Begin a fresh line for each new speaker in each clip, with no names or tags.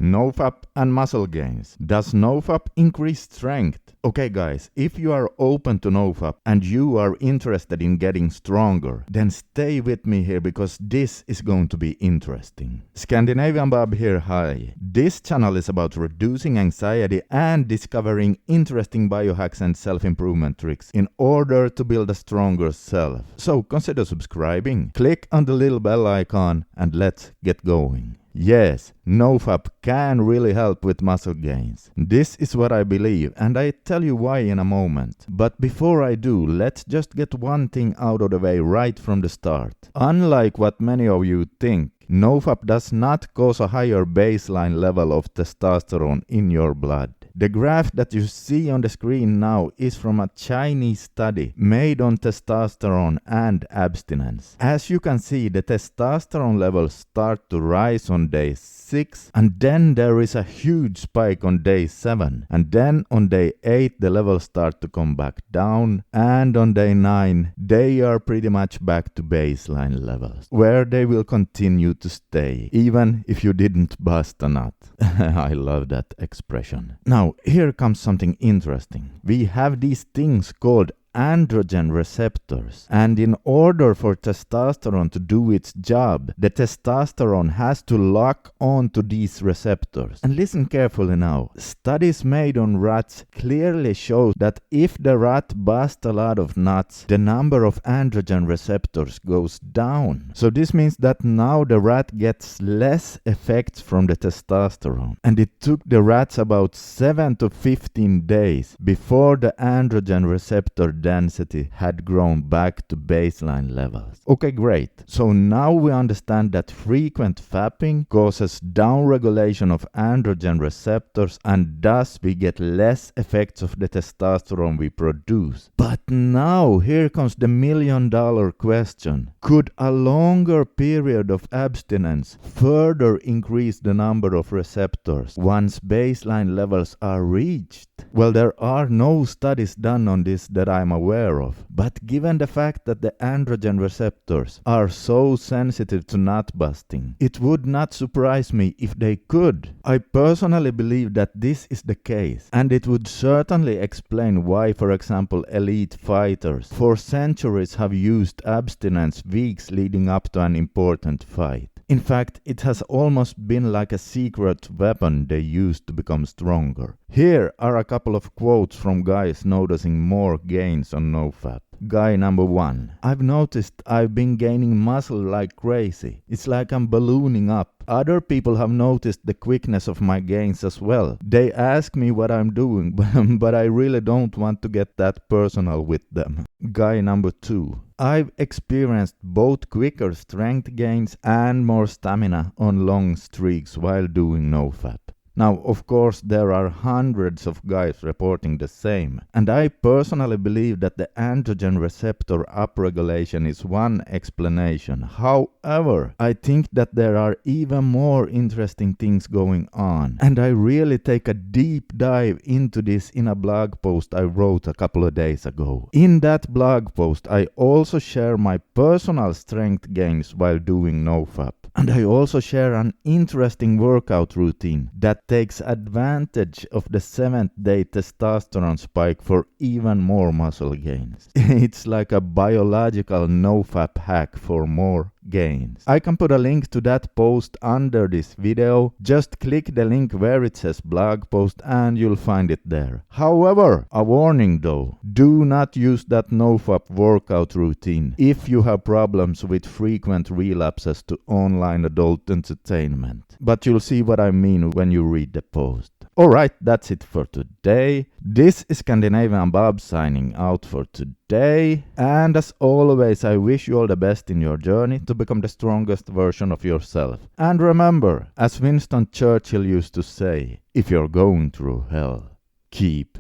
NoFap and muscle gains. Does NoFap increase strength? Okay guys, if you are open to NoFap and you are interested in getting stronger, then stay with me here because this is going to be interesting. Scandinavian Bob here, hi. This channel is about reducing anxiety and discovering interesting biohacks and self-improvement tricks in order to build a stronger self. So consider subscribing, click on the little bell icon and let's get going. Yes, NoFap can really help with muscle gains. This is what I believe and I tell you why in a moment. But before I do, let's just get one thing out of the way right from the start. Unlike what many of you think, NoFap does not cause a higher baseline level of testosterone in your blood. The graph that you see on the screen now is from a Chinese study made on testosterone and abstinence. As you can see, the testosterone levels start to rise on day 6 and then there is a huge spike on day 7 and then on day 8 the levels start to come back down and on day 9 they are pretty much back to baseline levels where they will continue to stay even if you didn't bust a nut. I love that expression. Now here comes something interesting. We have these things called androgen receptors, and in order for testosterone to do its job, the testosterone has to lock on to these receptors. And listen carefully now. Studies made on rats clearly show that if the rat busts a lot of nuts, the number of androgen receptors goes down. So this means that now the rat gets less effects from the testosterone. And it took the rats about 7 to 15 days before the androgen receptor density had grown back to baseline levels. Okay, great. So now we understand that frequent fapping causes downregulation of androgen receptors and thus we get less effects of the testosterone we produce. But now here comes the $1,000,000 question. Could a longer period of abstinence further increase the number of receptors once baseline levels are reached? Well, there are no studies done on this that I'm aware of, but given the fact that the androgen receptors are so sensitive to nut busting, it would not surprise me if they could. I personally believe that this is the case, and it would certainly explain why, for example, elite fighters for centuries have used abstinence weeks leading up to an important fight. In fact, it has almost been like a secret weapon they used to become stronger. Here are a couple of quotes from guys noticing more gains on NoFap. Guy number 1. I've noticed I've been gaining muscle like crazy. It's like I'm ballooning up. Other people have noticed the quickness of my gains as well. They ask me what I'm doing, but I really don't want to get that personal with them. Guy number 2. I've experienced both quicker strength gains and more stamina on long streaks while doing NoFap. Now, of course, there are hundreds of guys reporting the same, and I personally believe that the androgen receptor upregulation is one explanation. However, I think that there are even more interesting things going on, and I really take a deep dive into this in a blog post I wrote a couple of days ago. In that blog post, I also share my personal strength gains while doing NoFap. And I also share an interesting workout routine that takes advantage of the 7th day testosterone spike for even more muscle gains. It's like a biological NoFap hack for more gains. I can put a link to that post under this video. Just click the link where it says blog post and you'll find it there. However, a warning though, do not use that NoFap workout routine if you have problems with frequent relapses to online adult entertainment. But you'll see what I mean when you read the post. Alright, that's it for today. This is Scandinavian Bob signing out for today. And as always, I wish you all the best in your journey to become the strongest version of yourself. And remember, as Winston Churchill used to say, if you're going through hell, keep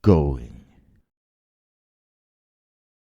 going.